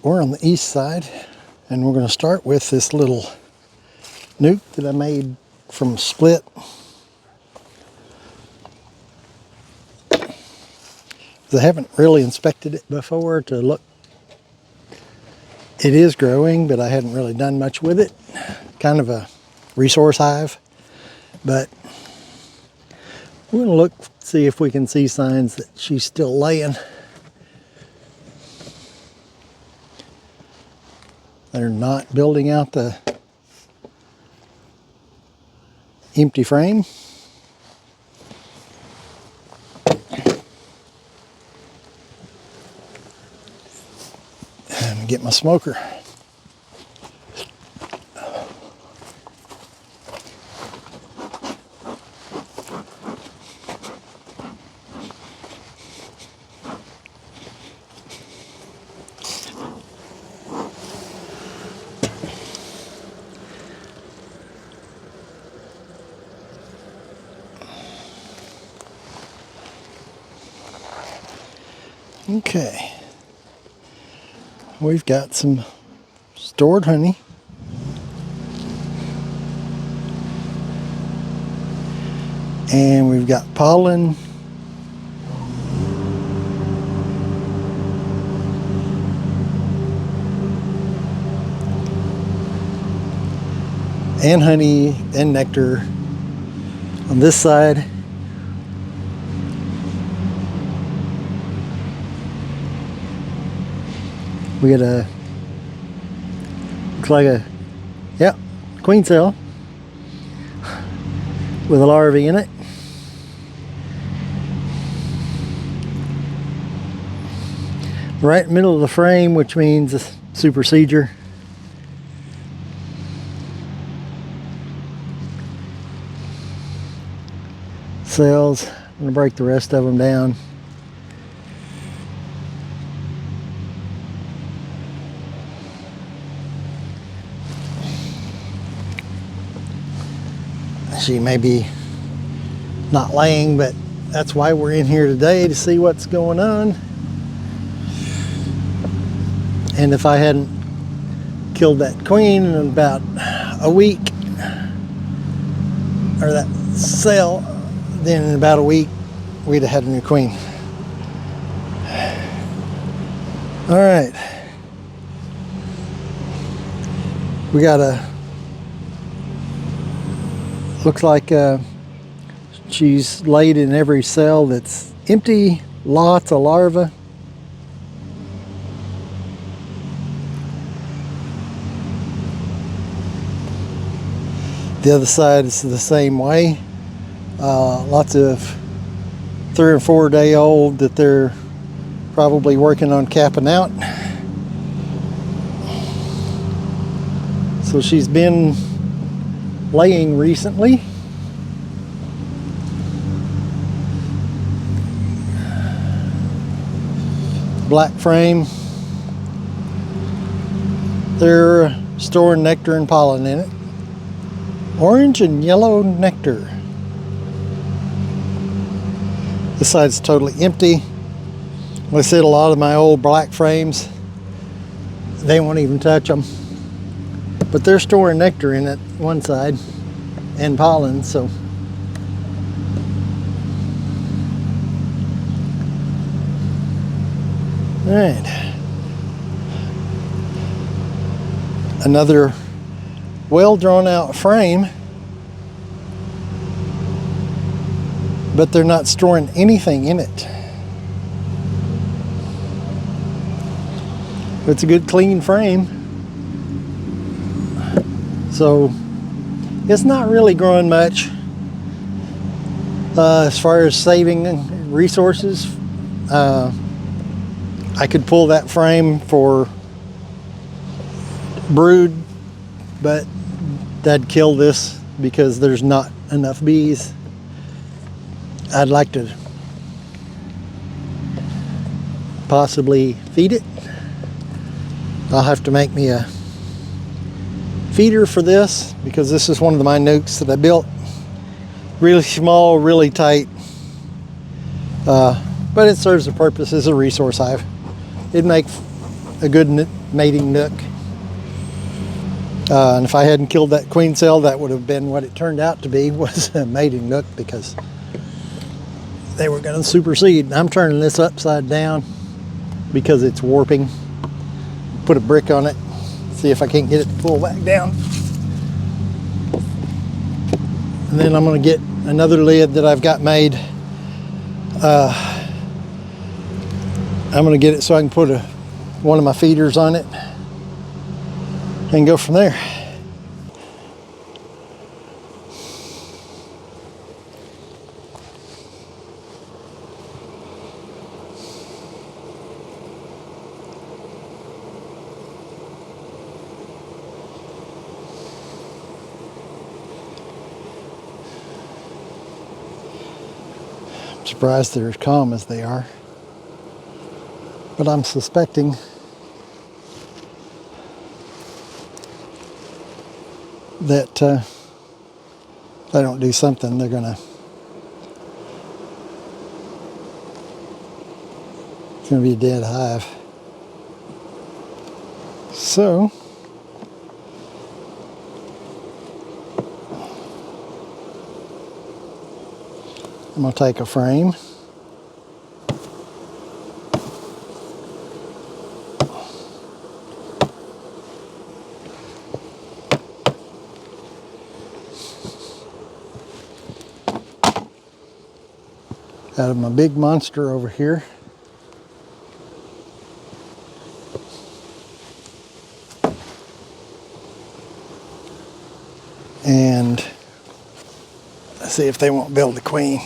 we're on the east side, and we're going to start with this little nuke that I made from split. I haven't really inspected it before to look. It is growing, but I hadn't really done much with it. Kind of a resource hive, but we're going to look, see if we can see signs that she's still laying. They're not building out the empty frame. And get my smoker. Okay, we've got some stored honey. And we've got pollen. And honey and nectar on this side. We got a, looks like a, yep, queen cell with a larvae in it. Right in the middle of the frame, which means a supersedure. Cells, I'm going to break the rest of them down. She may be not laying, but that's why we're in here today, to see what's going on. And if I hadn't killed that queen in about a week, or that cell, then in about a week we'd have had a new queen. All right, we got a, looks like she's laid in every cell that's empty, lots of larvae. The other side is the same way. Lots of 3 or 4 day old that they're probably working on capping out. So she's been laying recently. Black frame. They're storing nectar and pollen in it. Orange and yellow nectar. This side's totally empty. Like I said, a lot of my old black frames, they won't even touch them. But they're storing nectar in it, one side, and pollen, so. All right. Another well drawn out frame, but they're not storing anything in it. It's a good clean frame. So it's not really growing much as far as saving resources. I could pull that frame for brood, but that'd kill this because there's not enough bees. I'd like to possibly feed it. I'll have to make me a feeder for this, because this is one of my nukes that I built. Really small, really tight, but it serves a purpose as a resource hive. It'd make a good mating nook. And if I hadn't killed that queen cell, that would have been what it turned out to be, was a mating nook, because they were going to supersede. I'm turning this upside down because it's warping. Put a brick on it, see if I can't get it to pull back down. And then I'm going to get another lid that I've got made. I'm going to get it so I can put one of my feeders on it and go from there. I'm surprised they're as calm as they are, but I'm suspecting that if I don't do something, it's gonna be a dead hive. So I'm gonna take a frame, out of my big monster over here, and see if they won't build the queen.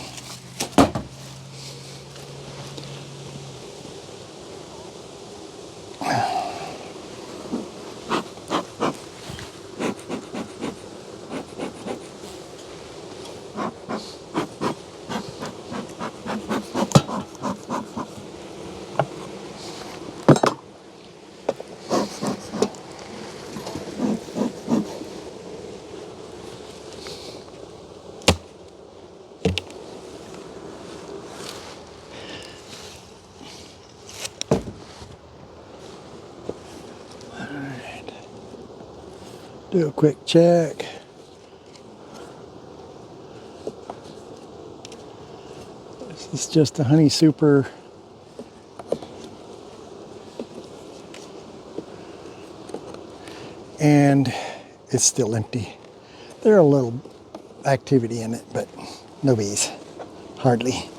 Do a quick check. This is just a honey super. And it's still empty. There's a little activity in it, but no bees, hardly.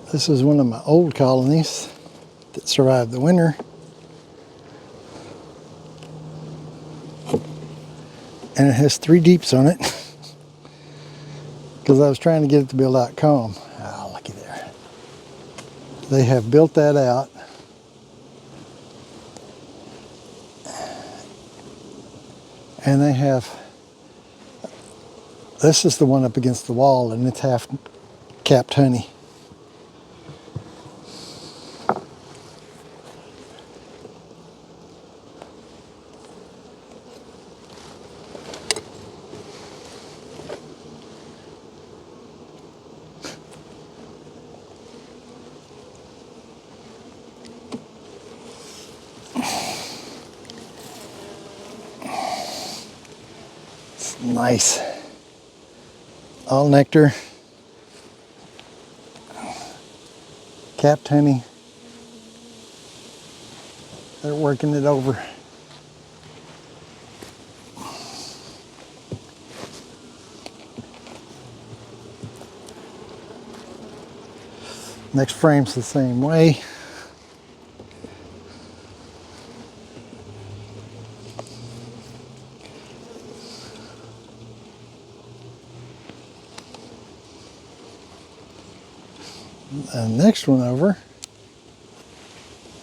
This is one of my old colonies that survived the winter. And it has 3 deeps on it because I was trying to get it to build out calm. Oh, looky there. They have built that out. And they have, this is the one up against the wall, and it's half capped honey. It's nice. All nectar, capped honey. They're working it over. Next frame's the same way. And next one over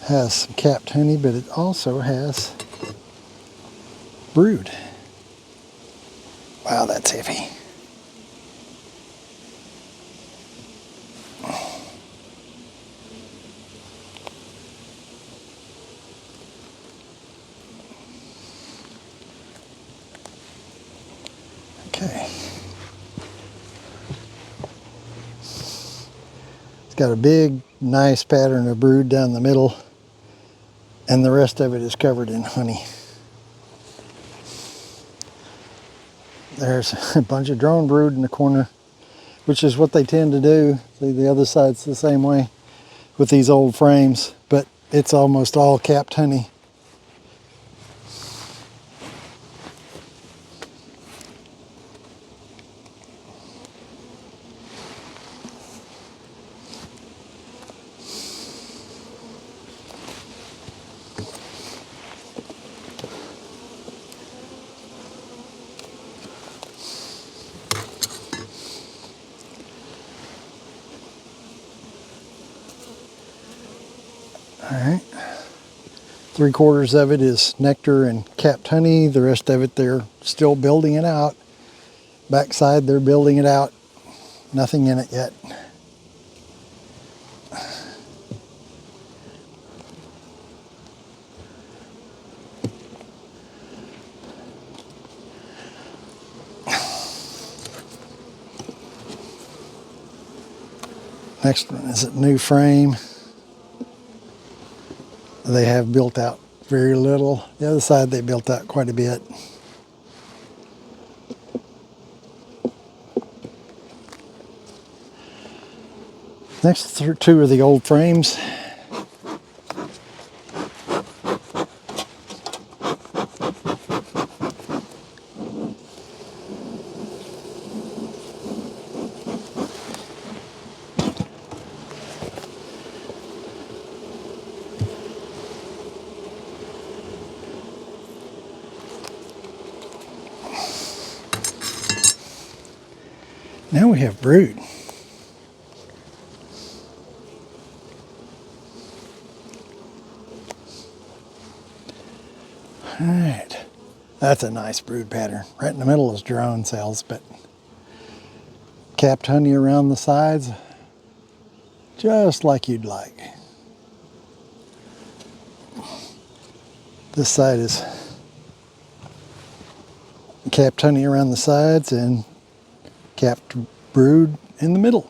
has some capped honey, but it also has brood. Wow, that's heavy. Okay. It's got a big, nice pattern of brood down the middle, and the rest of it is covered in honey. There's a bunch of drone brood in the corner, which is what they tend to do. See, the other side's the same way with these old frames, but it's almost all capped honey. All right. 3/4 of it is nectar and capped honey. The rest of it, they're still building it out. Backside, they're building it out. Nothing in it yet. Next one is a new frame. They have built out very little. The other side, they built out quite a bit. Next two are the old frames. Now we have brood. All right, that's a nice brood pattern. Right in the middle is drone cells, but capped honey around the sides, just like you'd like. This side is capped honey around the sides and capped brood in the middle.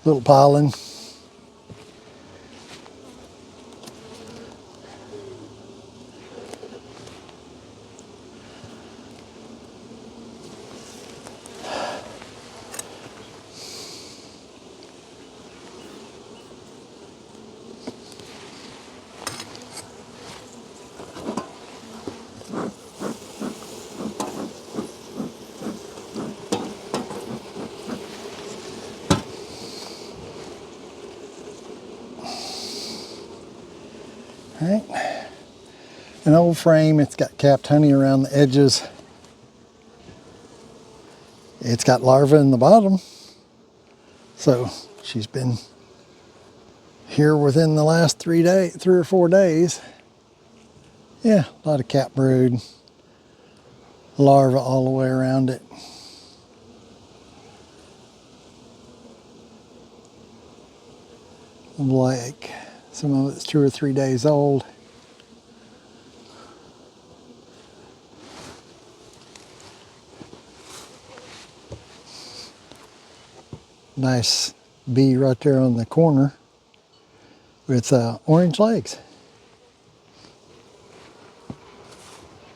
Little pollen. Right. An old frame, it's got capped honey around the edges. It's got larvae in the bottom. So she's been here within the last 3 or 4 days. Yeah, a lot of capped brood. Larvae all the way around it. Like some of it's 2 or 3 days old. Nice bee right there on the corner with orange legs.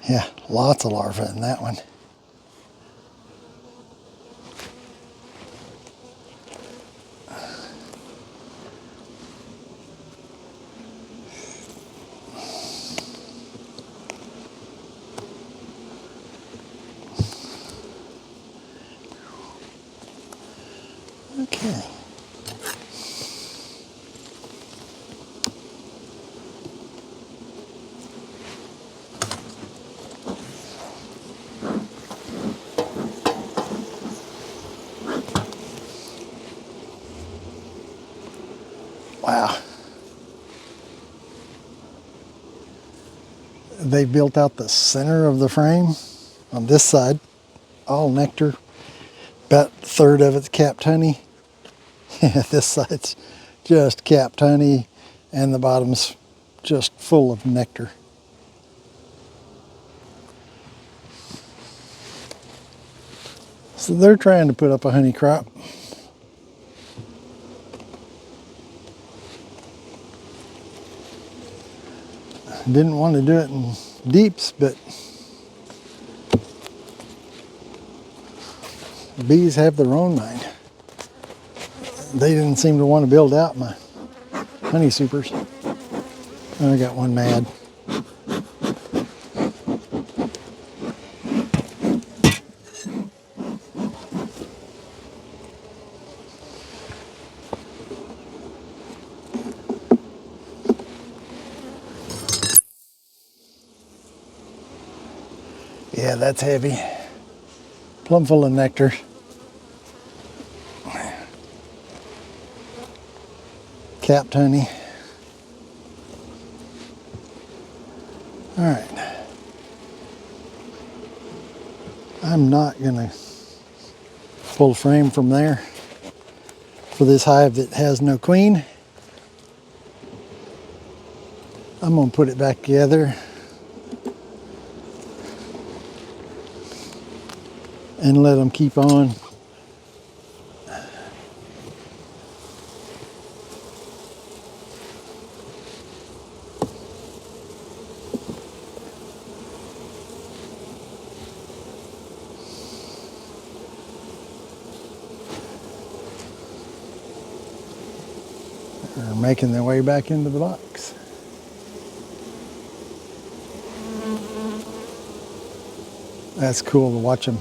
Yeah, lots of larvae in that one. Okay. They built out the center of the frame on this side, all nectar. About a third of it's capped honey. This side's just capped honey, and the bottom's just full of nectar. So they're trying to put up a honey crop. Didn't want to do it in deeps, but bees have their own mind. They didn't seem to want to build out my honey supers. I got one mad. Yeah, that's heavy. Plumb full of nectar. Capped honey. All right. I'm not gonna pull frame from there for this hive that has no queen. I'm gonna put it back together and let them keep on. They're making their way back into the box. That's cool to watch them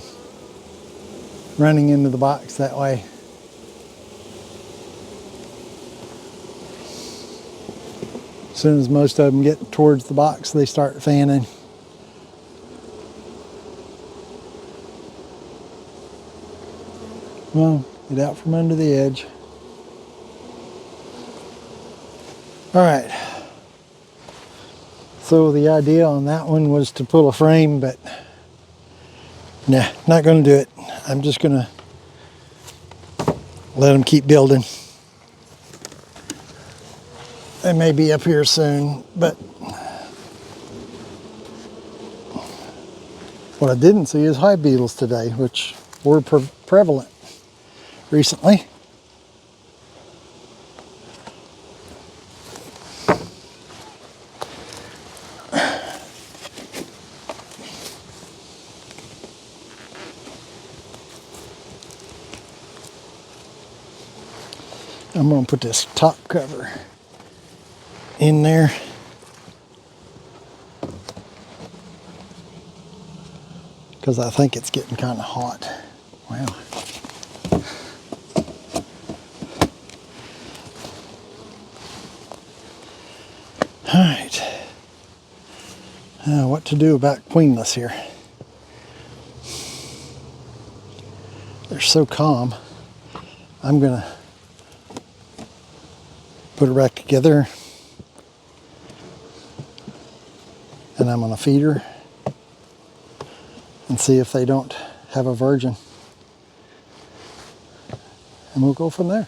running into the box that way. As soon as most of them get towards the box, they start fanning. Well, get out from under the edge. All right. So the idea on that one was to pull a frame, but nah, not going to do it. I'm just going to let them keep building. They may be up here soon, but what I didn't see is hive beetles today, which were prevalent recently. I'm going to put this top cover in there. Because I think it's getting kind of hot. Wow. All right. What to do about queenless here? They're so calm. I'm going to put it back together, and I'm going to feed her and see if they don't have a virgin. And we'll go from there.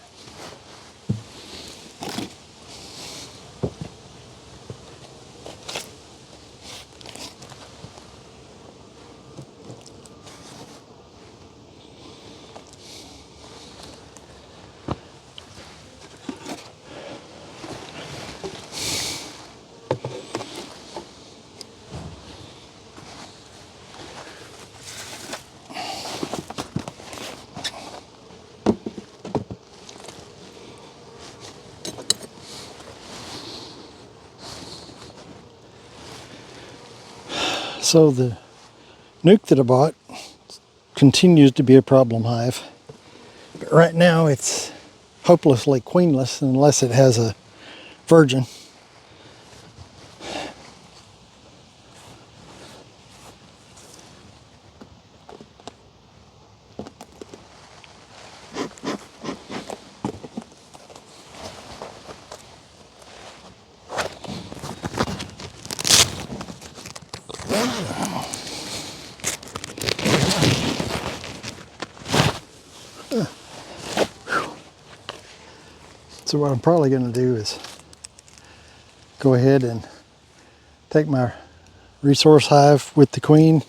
So the nuke that I bought continues to be a problem hive. But right now it's hopelessly queenless unless it has a virgin. So what I'm probably going to do is go ahead and take my resource hive with the queen,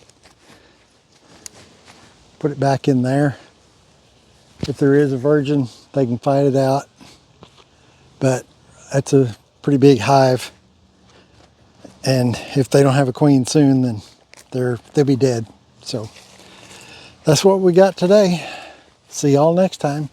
put it back in there. If there is a virgin, they can fight it out. But that's a pretty big hive. And if they don't have a queen soon, then they'll be dead. So that's what we got today. See y'all next time.